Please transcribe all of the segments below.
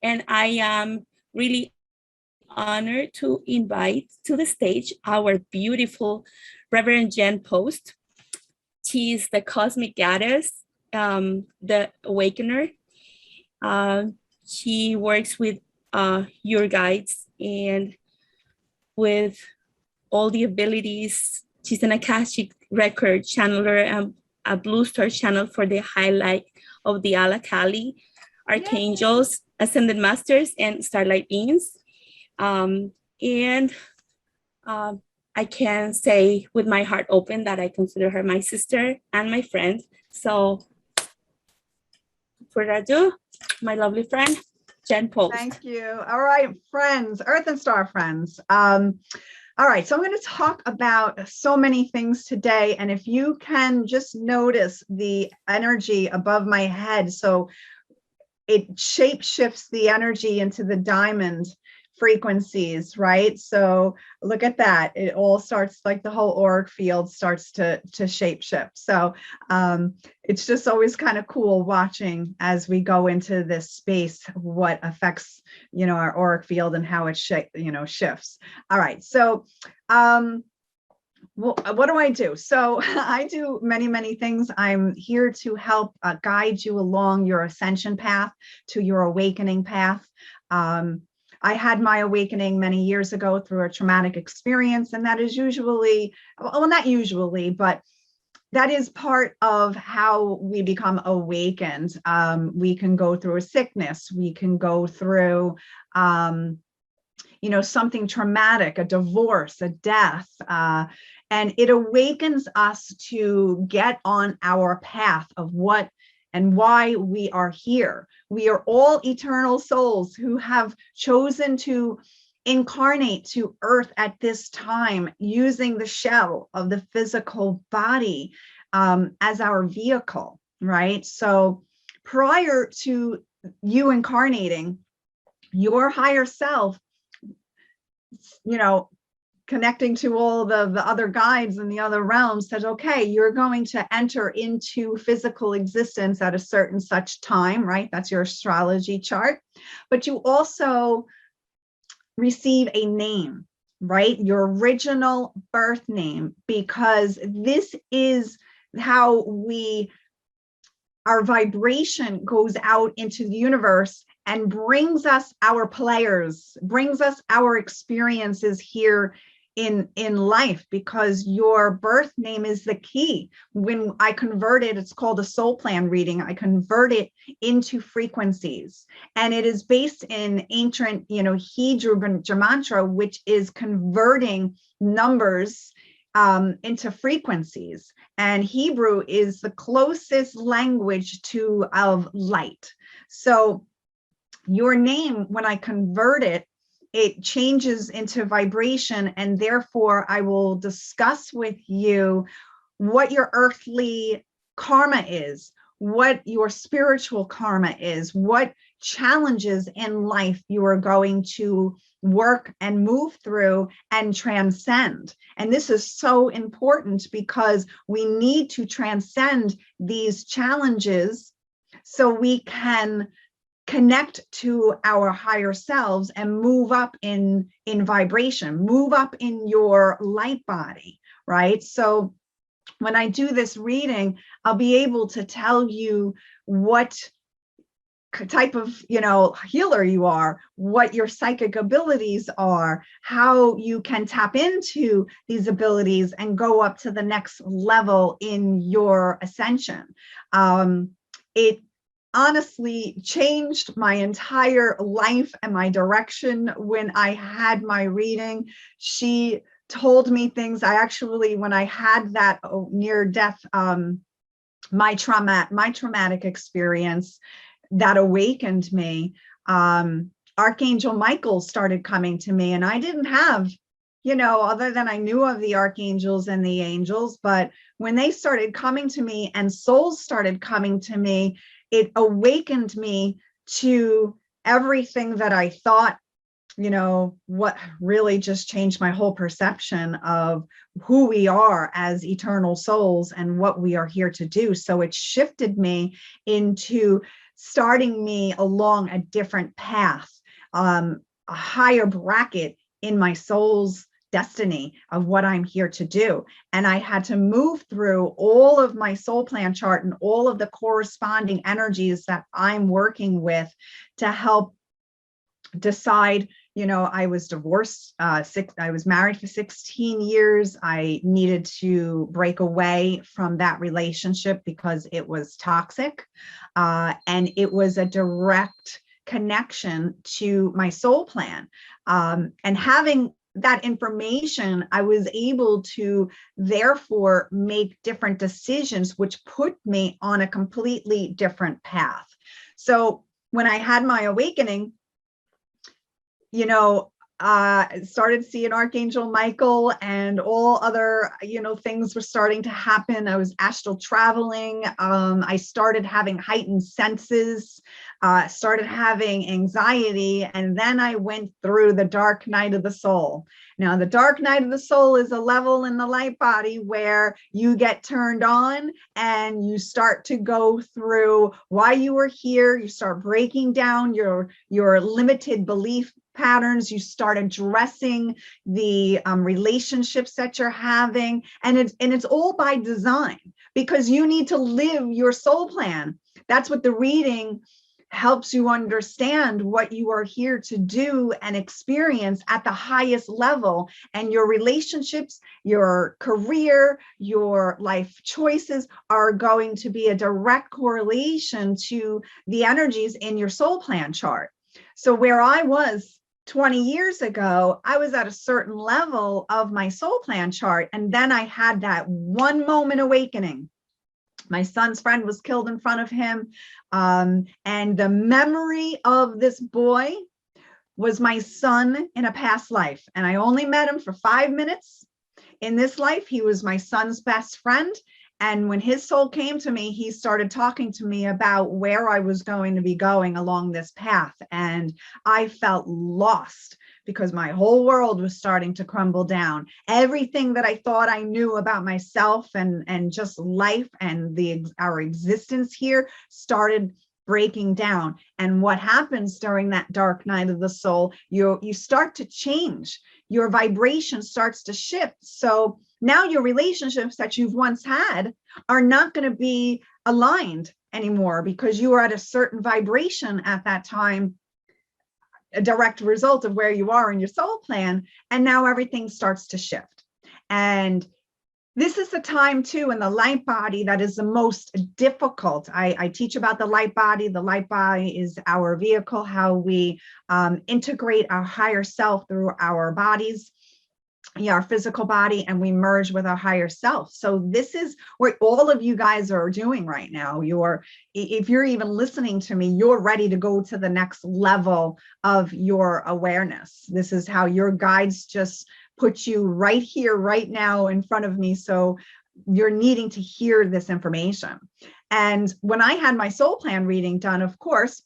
And I am really honored to invite to the stage our beautiful Reverend Jen Post. She's the cosmic goddess, the awakener. She works with your guides and with all the abilities. She's an Akashic Record channeler and a Bluestar channel for the Highlight of the Alakali, Archangels, Ascended Masters, and Starlight Beings. I can say with my heart open that I consider her my sister and my friend. So, further ado, my lovely friend, Jen Post. Thank you. All right, friends, Earth and Star friends. All right, so I'm going to talk about so many things today. And if you can just notice the energy above my head, so it shape shifts the energy into the diamond frequencies, right? So look at that. It all starts, like the whole auric field starts to shape shift. So it's just always kind of cool watching as we go into this space, what affects, you know, our auric field and how it shifts. All right. So well, what do I do? So I do many, many things. I'm here to help guide you along your ascension path to your awakening path. I had my awakening many years ago through a traumatic experience, and that is usually, well, not usually, but that is part of how we become awakened. We can go through a sickness, we can go through, you know, something traumatic, a divorce, a death, and it awakens us to get on our path of what and why we are here. We are all eternal souls who have chosen to incarnate to Earth at this time using the shell of the physical body as our vehicle, right? So prior to you incarnating, your higher self, you know, connecting to all the other guides in the other realms, says, okay, you're going to enter into physical existence at a certain such time, right? That's your astrology chart. But you also receive a name, right? Your original birth name, because this is how our vibration goes out into the universe and brings us our players, brings us our experiences here in life, because your birth name is the key. When I convert it, it's called a soul plan reading. I convert it into frequencies, and it is based in ancient, you know, Hebrew gematria, which is converting numbers into frequencies. And Hebrew is the closest language of light. So your name, when I convert it, it changes into vibration, and therefore I will discuss with you what your earthly karma is, what your spiritual karma is, what challenges in life you are going to work and move through and transcend. And this is so important because we need to transcend these challenges so we can connect to our higher selves and move up in vibration, move up in your light body, right? So when I do this reading, I'll be able to tell you what type of, you know, healer you are, what your psychic abilities are, how you can tap into these abilities and go up to the next level in your ascension. It honestly changed my entire life and my direction when I had my reading. She told me things. I actually, when I had that near death, my traumatic experience that awakened me, Archangel Michael started coming to me, and I didn't have, you know, other than I knew of the archangels and the angels, but when they started coming to me and souls started coming to me, it awakened me to everything that I thought, you know, what really just changed my whole perception of who we are as eternal souls and what we are here to do. So it shifted me into starting me along a different path, a higher bracket in my soul's destiny of what I'm here to do. And I had to move through all of my soul plan chart and all of the corresponding energies that I'm working with to help decide. You know, I was divorced, I was married for 16 years. I needed to break away from that relationship because it was toxic. And it was a direct connection to my soul plan. And having that information, I was able to therefore make different decisions, which put me on a completely different path. So when I had my awakening, you know, started seeing Archangel Michael and all other, you know, things were starting to happen. I was astral traveling. I started having heightened senses, started having anxiety, and then I went through the dark night of the soul. Now, the dark night of the soul is a level in the light body where you get turned on and you start to go through why you were here. You start breaking down your limited belief patterns. You start addressing the relationships that you're having, and it's all by design, because you need to live your soul plan. That's what the reading helps you understand, what you are here to do and experience at the highest level. And your relationships, your career, your life choices are going to be a direct correlation to the energies in your soul plan chart. So where I was 20 years ago, I was at a certain level of my soul plan chart. And then I had that one moment awakening. My son's friend was killed in front of him. And the memory of this boy was my son in a past life. And I only met him for 5 minutes in this life. He was my son's best friend. And when his soul came to me, he started talking to me about where I was going to be going along this path. And I felt lost because my whole world was starting to crumble down. Everything that I thought I knew about myself and just life and our existence here started breaking down. And what happens during that dark night of the soul, you start to change. Your vibration starts to shift. So now your relationships that you've once had are not going to be aligned anymore, because you are at a certain vibration at that time, a direct result of where you are in your soul plan. And now everything starts to shift. And this is the time too in the light body that is the most difficult. I teach about the light body. The light body is our vehicle, how we integrate our higher self through our bodies, our physical body, and we merge with our higher self. So this is what all of you guys are doing right now. If you're even listening to me, you're ready to go to the next level of your awareness. This is how your guides just put you right here, right now in front of me. So you're needing to hear this information. And when I had my soul plan reading done, of course,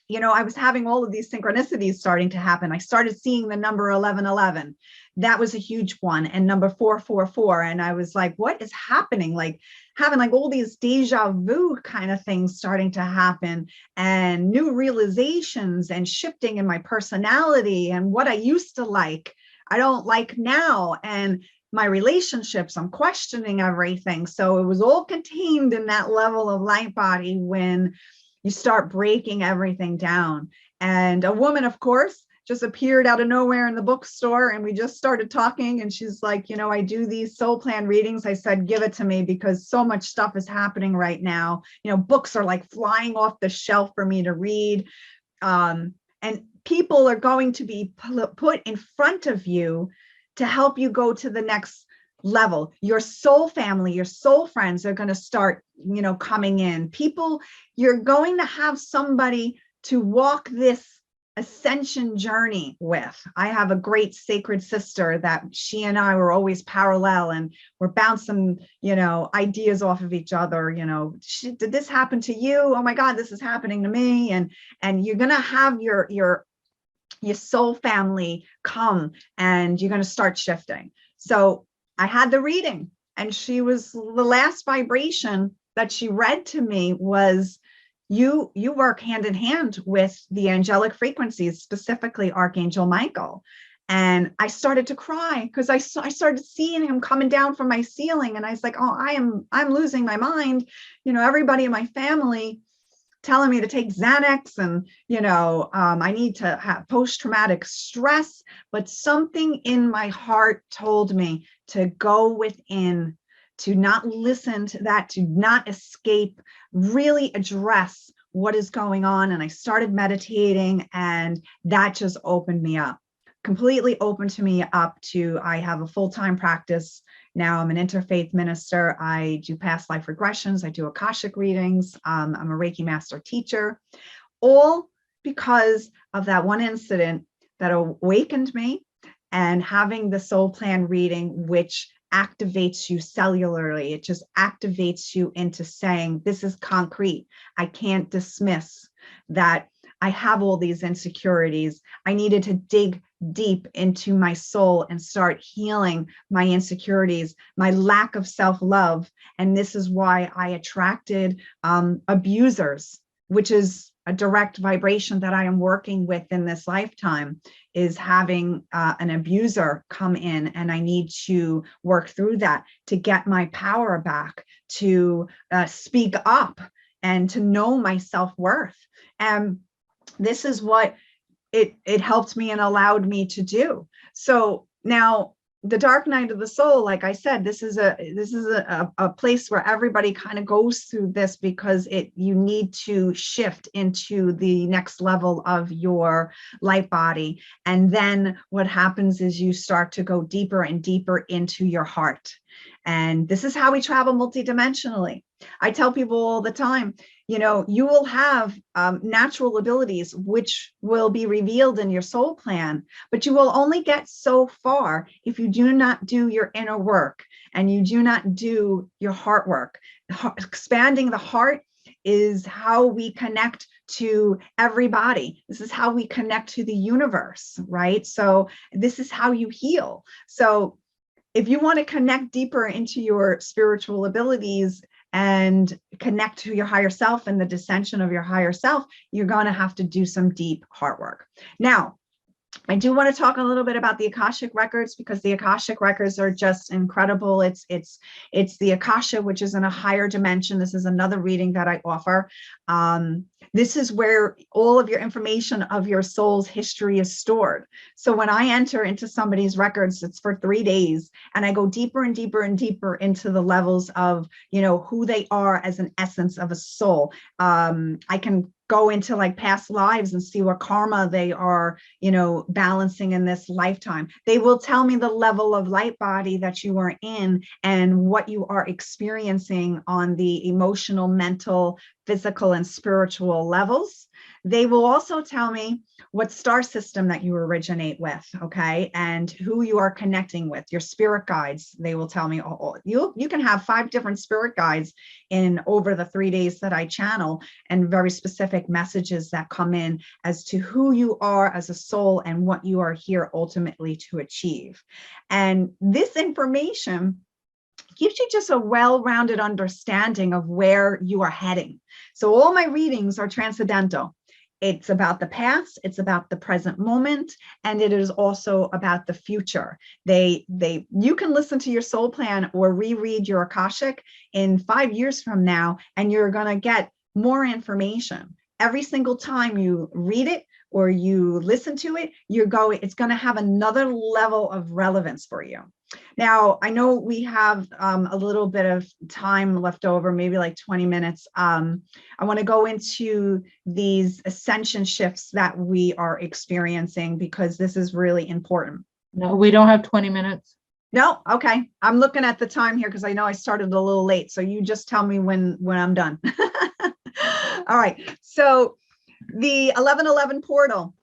you know, I was having all of these synchronicities starting to happen. I started seeing the number 1111. That was a huge one. And number 444. And I was like, what is happening? Like having like all these deja vu kind of things starting to happen, and new realizations and shifting in my personality, and what I used to like, I don't like now. And my relationships, I'm questioning everything. So it was all contained in that level of light body when you start breaking everything down. And a woman, of course, just appeared out of nowhere in the bookstore, and we just started talking, and she's like, you know, I do these soul plan readings. I said, give it to me, because so much stuff is happening right now. You know, books are like flying off the shelf for me to read. And people are going to be put in front of you to help you go to the next level. Your soul family, your soul friends are going to start, you know, coming in. People, you're going to have somebody to walk this ascension journey with. I have a great sacred sister that she and I were always parallel, and we're bouncing, you know, ideas off of each other. You know, did this happen to you? Oh my God, this is happening to me. And you're going to have your soul family come, and you're going to start shifting. So I had the reading, and she was, the last vibration that she read to me was, you work hand in hand with the angelic frequencies, specifically Archangel Michael. And I started to cry because I started seeing him coming down from my ceiling, and I was like, oh, I'm losing my mind. You know, everybody in my family telling me to take Xanax, and I need to have post-traumatic stress, but something in my heart told me to go within, to not listen to that, to not escape, really address what is going on. And I started meditating, and that just opened me up, completely opened me up to, I have a full-time practice now. I'm an interfaith minister. I do past life regressions. I do Akashic readings. I'm a Reiki Master Teacher, all because of that one incident that awakened me, and having the soul plan reading, which activates you cellularly. It just activates you into saying, this is concrete. I can't dismiss that I have all these insecurities. I needed to dig deep into my soul and start healing my insecurities, my lack of self-love. And this is why I attracted abusers, which is a direct vibration that I am working with in this lifetime, is having an abuser come in, and I need to work through that to get my power back, to speak up and to know my self-worth. And this is what it helped me and allowed me to do. So now the dark night of the soul, like I said, this is a place where everybody kind of goes through this, because you need to shift into the next level of your light body. And then what happens is you start to go deeper and deeper into your heart. And this is how we travel multidimensionally. I tell people all the time, you will have natural abilities which will be revealed in your soul plan, but you will only get so far if you do not do your inner work and you do not do your heart work. Expanding the heart is how we connect to everybody. This is how we connect to the universe, right? So this is how you heal. So if you want to connect deeper into your spiritual abilities and connect to your higher self and the descension of your higher self, you're going to have to do some deep heart work. Now, I do want to talk a little bit about the Akashic Records, because the Akashic Records are just incredible. It's the Akasha, which is in a higher dimension. This is another reading that I offer. This is where all of your information of your soul's history is stored. So when I enter into somebody's records, it's for 3 days, and I go deeper and deeper and deeper into the levels of, who they are as an essence of a soul. I can go into like past lives and see what karma they are, balancing in this lifetime. They will tell me the level of light body that you are in and what you are experiencing on the emotional, mental, physical, and spiritual levels. They will also tell me what star system that you originate with, okay, and who you are connecting with, your spirit guides. They will tell me, you can have 5 different spirit guides in over the 3 days that I channel, and very specific messages that come in as to who you are as a soul and what you are here ultimately to achieve. And this information gives you just a well-rounded understanding of where you are heading. So all my readings are transcendental. It's about the past, it's about the present moment, and it is also about the future. You can listen to your soul plan or reread your Akashic in 5 years from now, and you're going to get more information. Every single time you read it or you listen to it, it's going to have another level of relevance for you. Now, I know we have a little bit of time left over, maybe like 20 minutes. I want to go into these ascension shifts that we are experiencing, because this is really important. No, we don't have 20 minutes. No? Okay. I'm looking at the time here because I know I started a little late. So you just tell me when I'm done. All right. So the 1111 portal.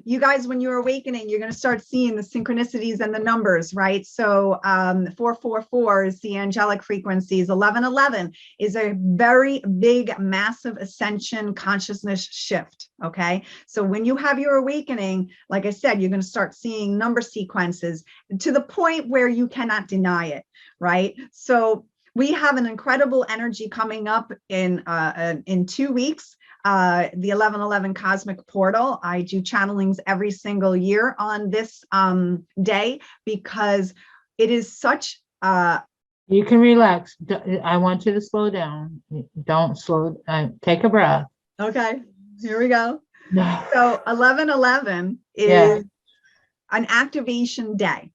You guys, when you're awakening, you're going to start seeing the synchronicities and the numbers, right? So 444 is the angelic frequencies. 1111 is a very big, massive ascension consciousness shift, okay? So when you have your awakening, like I said, you're going to start seeing number sequences to the point where you cannot deny it, right? So we have an incredible energy coming up in 2 weeks. The 1111 Cosmic Portal. I do channelings every single year on this day because it is such You can relax. I want you to slow down. Don't slow. Take a breath. okay, here we go. No. So 1111 is Yeah. an activation day.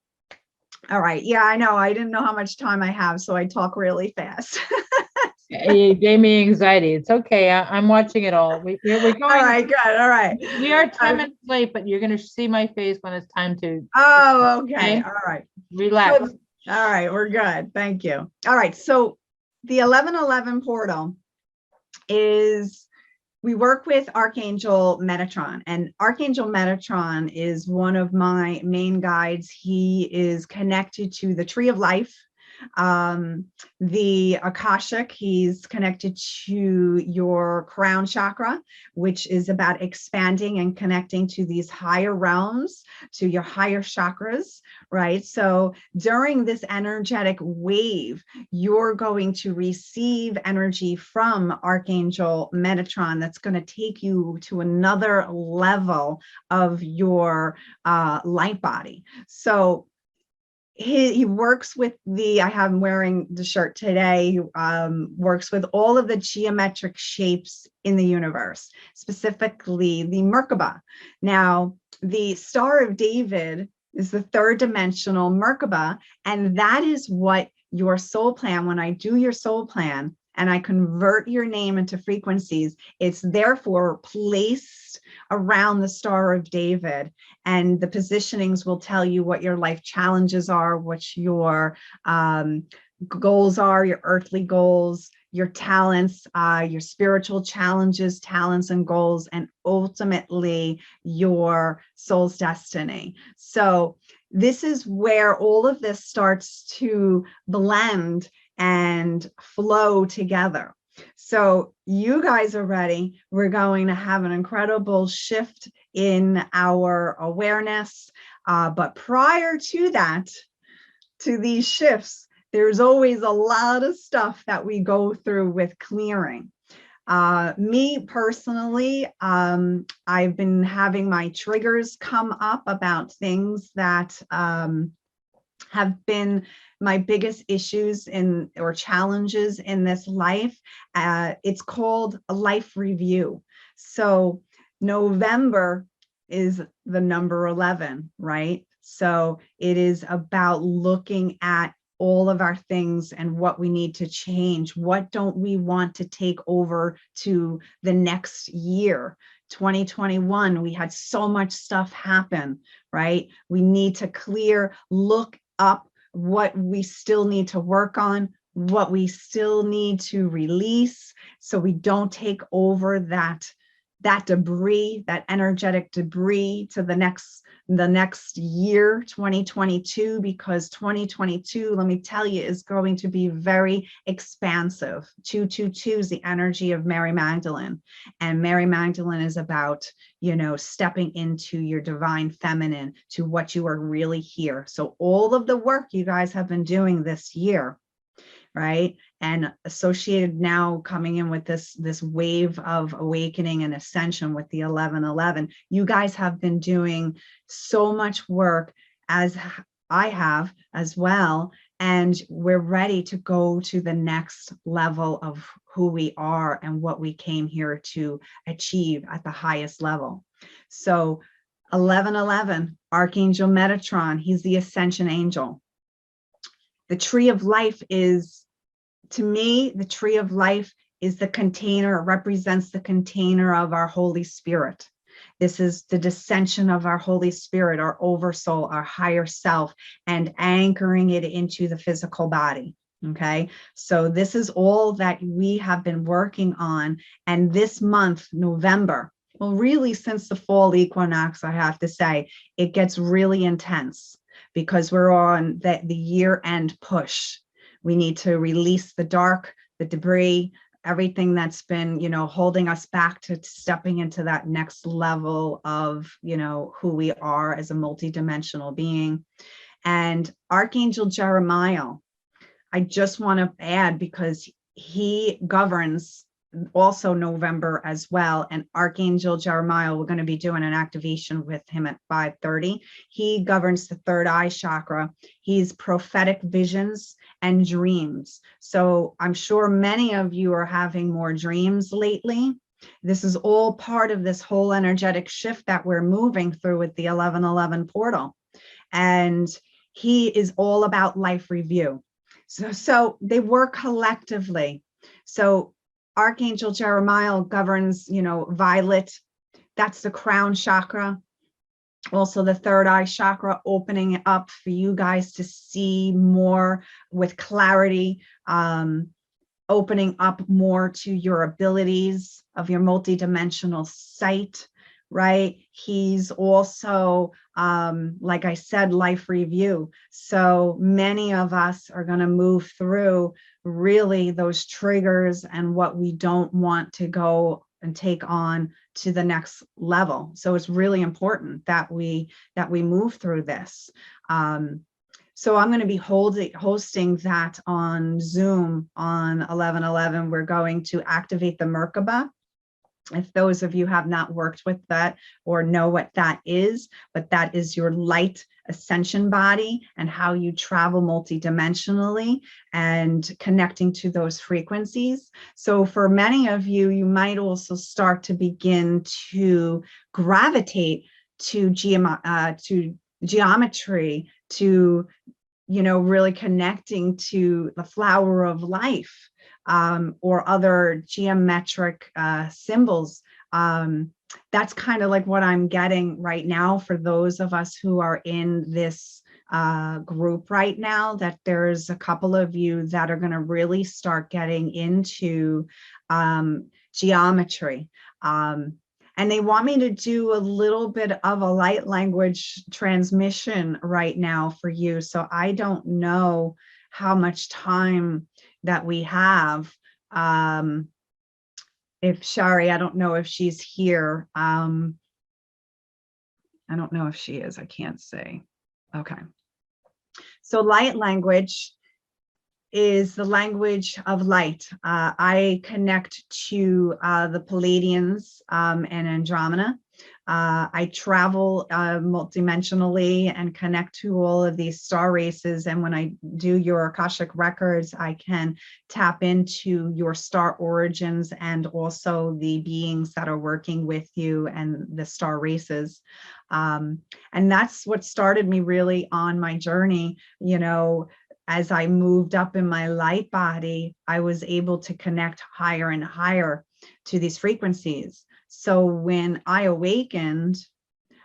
All right. Yeah, I know. I didn't know how much time I have, so I talk really fast. You gave me anxiety. It's okay. I'm watching it all. We're going. All right, good. All right. We are 10 minutes late, but you're going to see my face when it's time to. Oh, okay. All right. Relax. Good. All right, we're good. Thank you. All right. So the 1111 portal is, we work with Archangel Metatron, and Archangel Metatron is one of my main guides. He is connected to the Tree of Life, the Akashic. He's connected to your crown chakra, which is about expanding and connecting to these higher realms, to your higher chakras, right? So during this energetic wave, you're going to receive energy from Archangel Metatron that's going to take you to another level of your light body. So he works with I have him wearing the shirt today, works with all of the geometric shapes in the universe, specifically the Merkaba. Now, the Star of David is the third dimensional Merkaba, and that is what your soul plan, when I do your soul plan and I convert your name into frequencies, it's therefore placed around the Star of David, and the positionings will tell you what your life challenges are, what your goals are, your earthly goals, your talents, your spiritual challenges, talents and goals, and ultimately your soul's destiny. So this is where all of this starts to blend and flow together. So you guys are ready. We're going to have an incredible shift in our awareness. But prior to that, to these shifts, there's always a lot of stuff that we go through with clearing. Me personally, I've been having my triggers come up about things that have been my biggest issues or challenges in this life. It's called a life review. So November is the number 11, right? So it is about looking at all of our things and what we need to change. What don't we want to take over to the next year? 2021, we had so much stuff happen, right? We need to clear, look up what we still need to work on, what we still need to release, so we don't take over that debris, that energetic debris, to the next year, 2022, because 2022, let me tell you, is going to be very expansive. 222 is the energy of Mary Magdalene, and Mary Magdalene is about, stepping into your divine feminine, to what you are really here. So all of the work you guys have been doing this year, right? And associated now, coming in with this wave of awakening and ascension with the 1111, you guys have been doing so much work, as I have as well. And we're ready to go to the next level of who we are and what we came here to achieve at the highest level. So 1111, Archangel Metatron, he's the ascension angel. The tree of life is, to me, the tree of life is the container, it represents the container of our Holy Spirit. This is the descension of our Holy Spirit, our oversoul, our higher self, and anchoring it into the physical body. Okay, so this is all that we have been working on. And this month, November, well, really since the fall equinox, I have to say, it gets really intense, because we're on the year-end push. We need to release the dark, the debris, everything that's been, holding us back to stepping into that next level of, who we are as a multidimensional being. And Archangel Jeremiah, I just want to add, because he governs also November as well, and Archangel Jeremiah, we're going to be doing an activation with him at 5:30. He governs the third eye chakra. He's prophetic visions and dreams. So I'm sure many of you are having more dreams lately. This is all part of this whole energetic shift that we're moving through with the 1111 portal. And he is all about life review. So they work collectively. So Archangel Jeremiah governs, violet. That's the crown chakra. Also the third eye chakra, opening it up for you guys to see more with clarity, opening up more to your abilities of your multidimensional sight, right? He's also, like I said, life review. So many of us are going to move through really those triggers and what we don't want to go and take on to the next level. So it's really important that we move through this. So I'm going to be hosting that on Zoom on 11/11. We're going to activate the Merkaba. If those of you have not worked with that or know what that is, but that is your light ascension body and how you travel multidimensionally and connecting to those frequencies. So for many of you, you might also start to begin to gravitate to geometry, to really connecting to the flower of life, or other geometric symbols. That's kind of like what I'm getting right now for those of us who are in this group right now, that there's a couple of you that are going to really start getting into geometry. And they want me to do a little bit of a light language transmission right now for you. So I don't know how much time that we have. If Sheri, I don't know if she's here. I don't know if she is, I can't say. Okay. So light language is the language of light. I connect to the Palladians and Andromeda. I travel multidimensionally and connect to all of these star races. And when I do your Akashic Records, I can tap into your star origins and also the beings that are working with you and the star races. And that's what started me really on my journey. As I moved up in my light body, I was able to connect higher and higher to these frequencies. So when I awakened,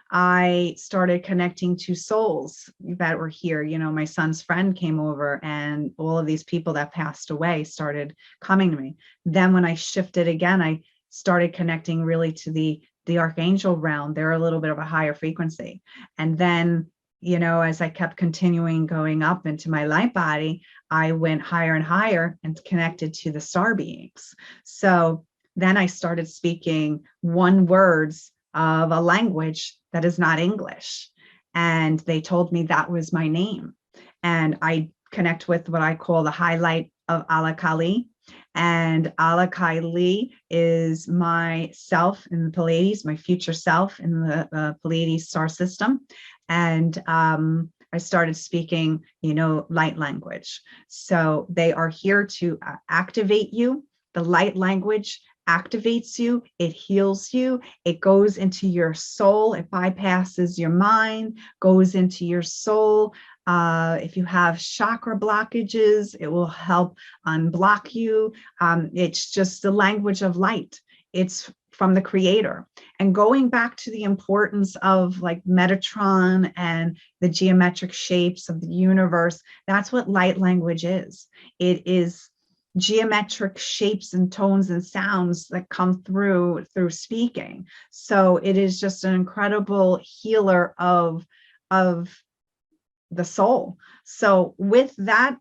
I started connecting to souls that were here. My son's friend came over, and all of these people that passed away started coming to me. Then when I shifted again, I started connecting really to the archangel realm. They're a little bit of a higher frequency. And then as I kept continuing going up into my light body, I went higher and higher and connected to the star beings. So then I started speaking one words of a language that is not English. And they told me that was my name. And I connect with what I call the Highlight of Alakali. And Alakali is my self in the Pleiades, my future self in the Pleiades star system. And I started speaking, light language. So they are here to activate you. The light language activates you, it heals you, it goes into your soul, it bypasses your mind, goes into your soul. If you have chakra blockages, it will help unblock you. It's just the language of light. It's from the creator. And going back to the importance of like Metatron and the geometric shapes of the universe, that's what light language is. It is geometric shapes and tones and sounds that come through speaking. So it is just an incredible healer of the soul. So with that,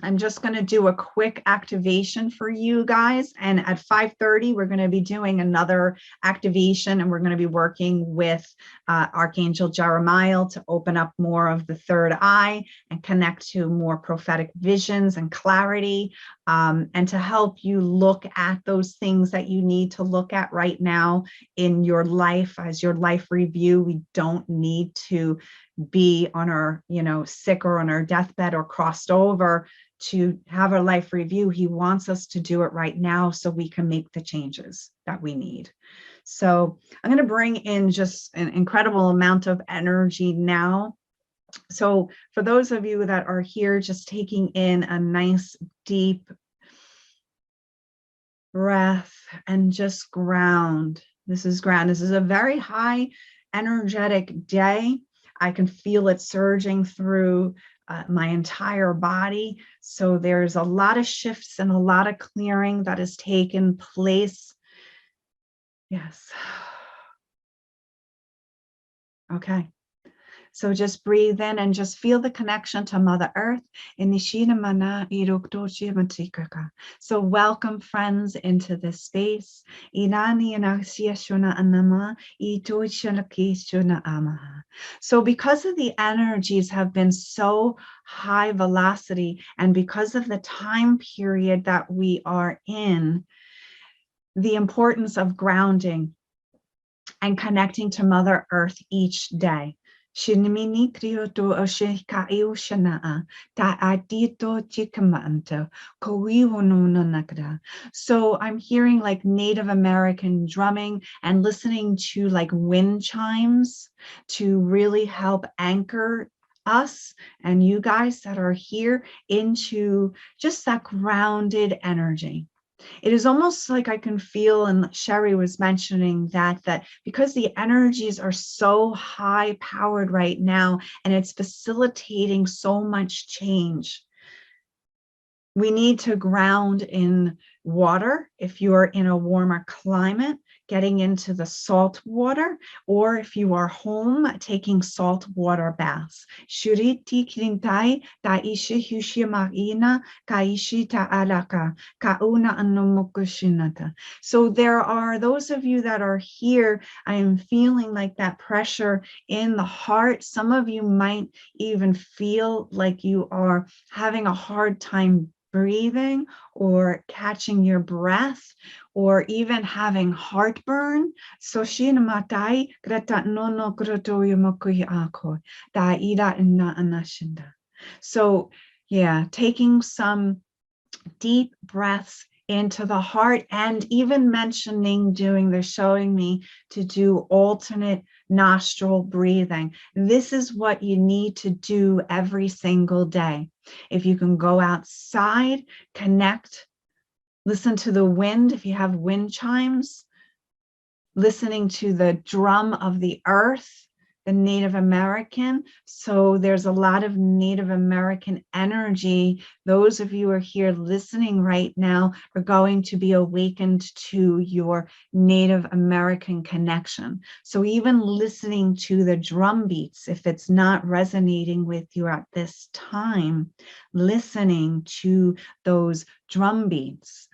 I'm just going to do a quick activation for you guys. And at 5:30, we're going to be doing another activation, and we're going to be working with Archangel Jeremiah to open up more of the third eye and connect to more prophetic visions and clarity, and to help you look at those things that you need to look at right now in your life as your life review. We don't need to be on our, sick or on our deathbed or crossed over to have a life review. He wants us to do it right now so we can make the changes that we need. So I'm going to bring in just an incredible amount of energy now. So for those of you that are here, just taking in a nice deep breath and just ground. This is ground. This is a very high energetic day. I can feel it surging through my entire body. So there's a lot of shifts and a lot of clearing that has taken place. Yes. Okay. So just breathe in and just feel the connection to Mother Earth. So welcome, friends, into this space. So because of the energies have been so high velocity, and because of the time period that we are in, the importance of grounding and connecting to Mother Earth each day. So I'm hearing like Native American drumming and listening to like wind chimes to really help anchor us and you guys that are here into just that grounded energy. It is almost like I can feel, and Sheri was mentioning that because the energies are so high powered right now, and it's facilitating so much change, we need to ground in water. If you are in a warmer climate, getting into the salt water, or if you are home, taking salt water baths. So there are those of you that are here, I am feeling like that pressure in the heart. Some of you might even feel like you are having a hard time breathing or catching your breath, or even having heartburn. So yeah, taking some deep breaths into the heart, and even they're showing me to do alternate nostril breathing. This is what you need to do every single day. If you can go outside, connect, listen to the wind. If you have wind chimes, listening to the drum of the earth, the Native American. So there's a lot of Native American energy. Those of you who are here listening right now are going to be awakened to your Native American connection. So even listening to the drum beats, if it's not resonating with you at this time, listening to those drum beats.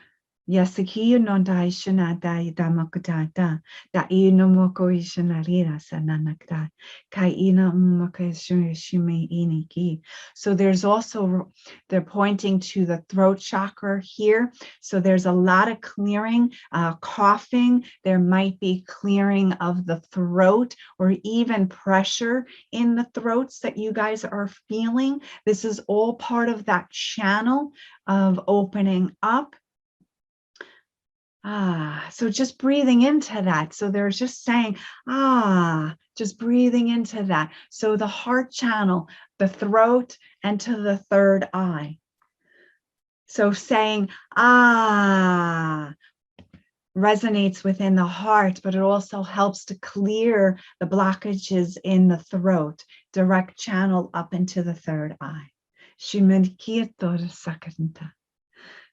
Yasikiyo no daishana dai damakudata, da ino moko ishanarira sananakda, kaina umakashime iniki. So there's also, they're pointing to the throat chakra here. So there's a lot of clearing, coughing. There might be clearing of the throat, or even pressure in the throats that you guys are feeling. This is all part of that channel of opening up. So just breathing into that. So they're just saying, just breathing into that. So the heart channel, the throat, and to the third eye. So saying, resonates within the heart, but it also helps to clear the blockages in the throat, direct channel up into the third eye.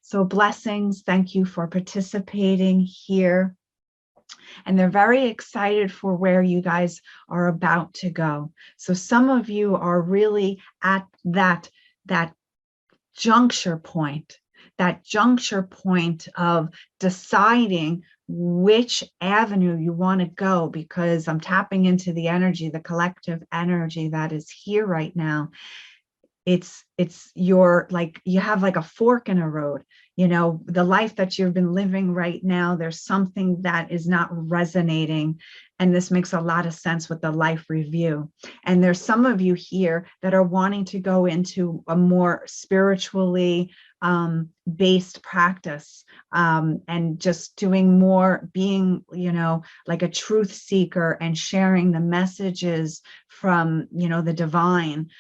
So blessings, thank you for participating here. And they're very excited for where you guys are about to go. So some of you are really at that juncture point, of deciding which avenue you want to go, because I'm tapping into the energy, the collective energy that is here right now. It's your, like, you have like a fork in a road, you know, the life that you've been living right now, there's something that is not resonating. And this makes a lot of sense with the life review. And there's some of you here that are wanting to go into a more spiritually based practice, and just doing more, being, you know, like a truth seeker and sharing the messages from, you know, the divine.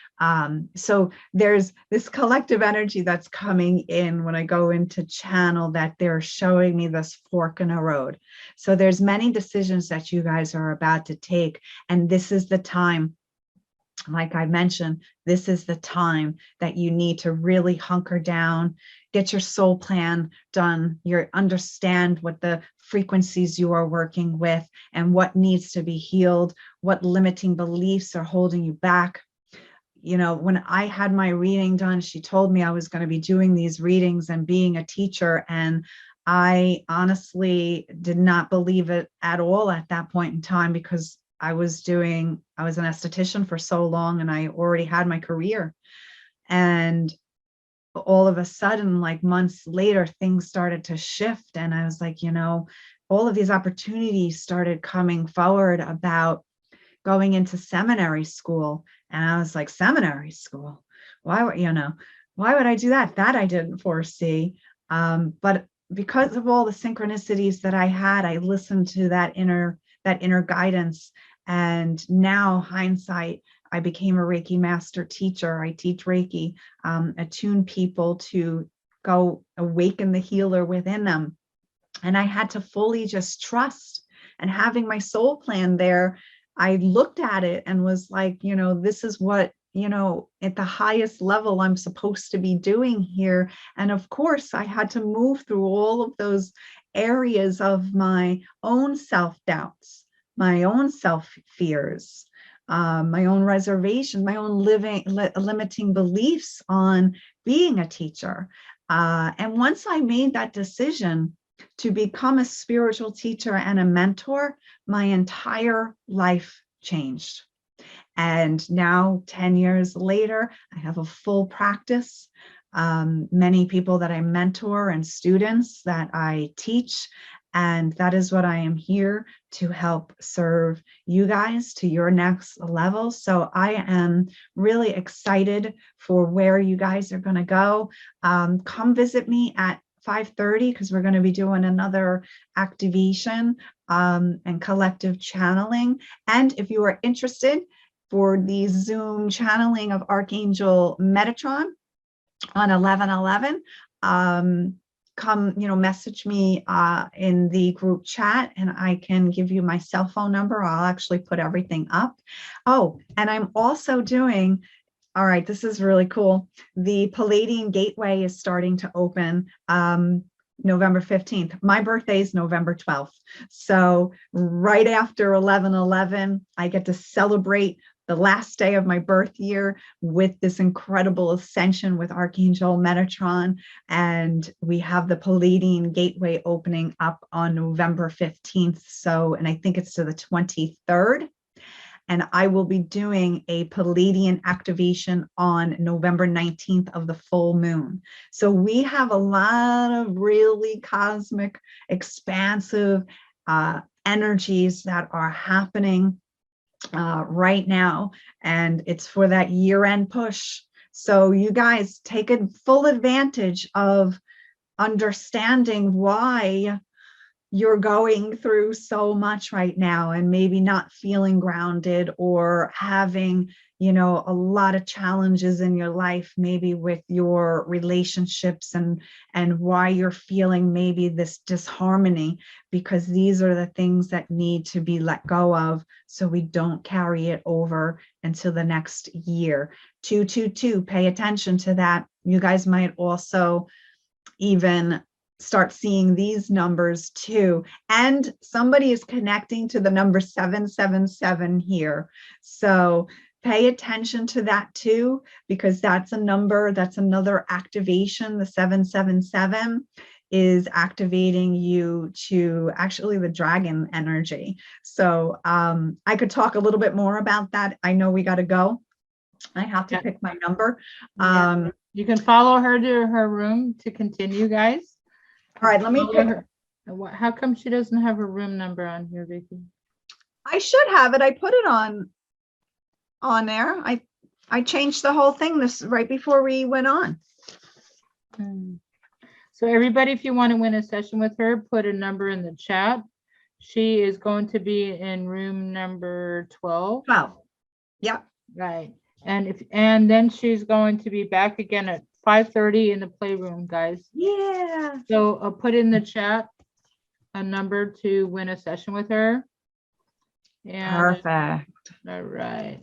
So there's this collective energy that's coming in when I go into channel, that they're showing me this fork in a road. So there's many decisions that you guys are about to take, and this is the time, like I mentioned, this is the time that you need to really hunker down, get your soul plan done, understand what the frequencies you are working with and what needs to be healed, what limiting beliefs are holding you back. You know, when I had my reading done, she told me I was going to be doing these readings and being a teacher, and I honestly did not believe it at all at that point in time, because I was an esthetician for so long and I already had my career. And all of a sudden, like months later, things started to shift. And I was like, you know, all of these opportunities started coming forward about going into seminary school. And I was like, seminary school? Why would I do that? That I didn't foresee. But because of all the synchronicities that I had, I listened to that inner guidance. And now, hindsight, I became a Reiki Master Teacher. I teach Reiki, attune people to go awaken the healer within them. And I had to fully just trust. And having my soul plan there, I looked at it and was like, you know, this is what, you know, at the highest level I'm supposed to be doing here. And of course, I had to move through all of those areas of my own self-doubts, my own self-fears, my own reservations, my own limiting beliefs on being a teacher. And once I made that decision to become a spiritual teacher and a mentor, my entire life changed. And now, 10 years later, I have a full practice. Many people that I mentor and students that I teach. And that is what I am here to help serve you guys to your next level. So I am really excited for where you guys are going to go. Come visit me at 5:30, because we're going to be doing another activation and collective channeling. And if you are interested for the Zoom channeling of Archangel Metatron on 11/11, come, you know, message me in the group chat, and I can give you my cell phone number. I'll actually put everything up. Oh, and I'm also doing, all right, this is really cool. The Palladian Gateway is starting to open November 15th. My birthday is November 12th. So right after 11/11, I get to celebrate the last day of my birth year with this incredible ascension with Archangel Metatron. And we have the Palladian Gateway opening up on November 15th. So, and I think it's to the 23rd. And I will be doing a Palladian activation on November 19th of the full moon. So we have a lot of really cosmic, expansive energies that are happening right now. And it's for that year-end push. So you guys take a full advantage of understanding why you're going through so much right now and maybe not feeling grounded or having, you know, a lot of challenges in your life, maybe with your relationships, and why you're feeling maybe this disharmony, because these are the things that need to be let go of so we don't carry it over until the next year. 222, pay attention to that. You guys might also even start seeing these numbers too. And somebody is connecting to the number 777 here. So pay attention to that too, because that's a number, that's another activation. The 777 is activating you to actually the dragon energy. So I could talk a little bit more about that. I know we got to go. I have to pick my number. You can follow her to her room to continue, guys. All right, let me pick. Her. How come she doesn't have her room number on here, Vicky? I should have it. I put it on there. I changed the whole thing this right before we went on. So everybody, if you want to win a session with her, put a number in the chat. She is going to be in room number 12. 12. Yep. Right. And then she's going to be back again at 5:30 in the playroom, guys. Yeah. So put in the chat a number to win a session with her. And, perfect. All right.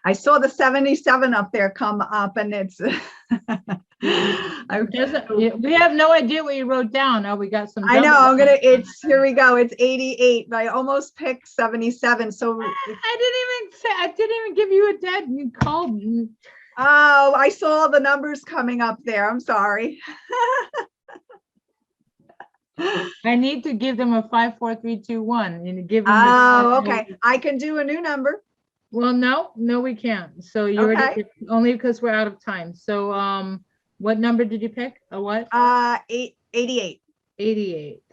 I saw the 77 up there come up, and it's. We have no idea what you wrote down. Oh, we got some. I know. I'm gonna. It's here we go. It's 88, but I almost picked 77. So I didn't even give you a dead. You called. Oh, I saw the numbers coming up there. I'm sorry. I need to give them a 5, 4, 3, 2, 1. And give them. Oh, okay. I can do a new number. Well, no, we can't. So you already only because we're out of time. So what number did you pick? A what? 88. 88.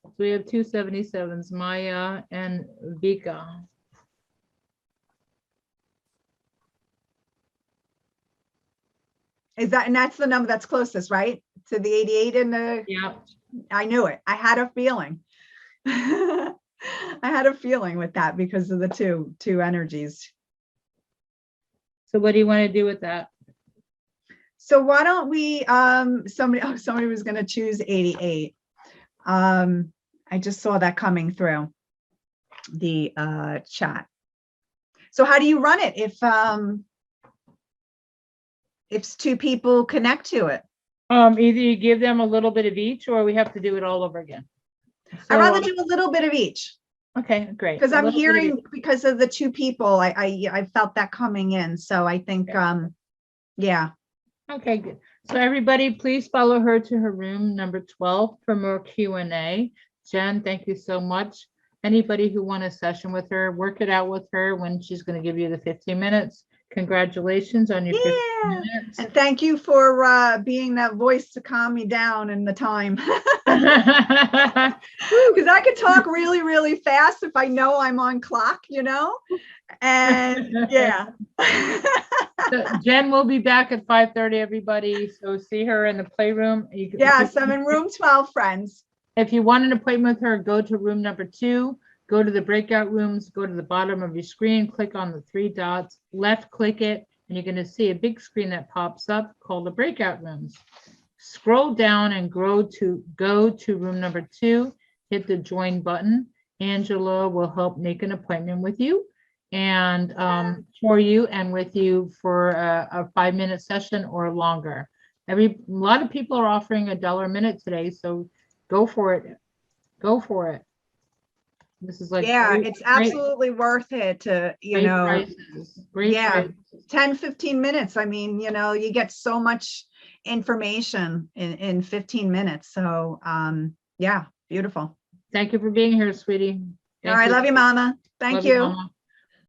So we have two 77s, Maya and Vika. And that's the number that's closest, right? To the 88 in the. Yeah. I knew it. I had a feeling. I had a feeling with that because of the two energies. So what do you want to do with that? So why don't we somebody was going to choose 88. I just saw that coming through the chat. So how do you run it if two people connect to it? Either you give them a little bit of each, or we have to do it all over again. I'd rather do a little bit of each. Okay, great. Because I'm hearing because of the two people, I felt that coming in. So I think, yeah. Okay, good. So everybody, please follow her to her room number 12 for more Q&A. Jen, thank you so much. Anybody who wants a session with her, work it out with her when she's going to give you the 15 minutes. Congratulations on your 15 minutes. And thank you for being that voice to calm me down in the time. Because I could talk really, really fast if I know I'm on clock, and yeah. So Jen will be back at 5:30, everybody. So see her in the playroom. Yes, I'm in room 12, friends. If you want an appointment with her, go to room number 2. Go to the breakout rooms, go to the bottom of your screen, click on the 3 dots, left click it, and you're going to see a big screen that pops up called the breakout rooms. Scroll down and go to room number 2, hit the join button. Angela will help make an appointment with you and for you and with you for a 5-minute session or longer. A lot of people are offering $1 a minute today, so go for it. Go for it. This is like, it's absolutely worth it to, great prices. 10, 15 minutes. I mean, you get so much information in 15 minutes. So, yeah, beautiful. Thank you for being here, sweetie. All right. Love you, Mama. Thank you. Mama.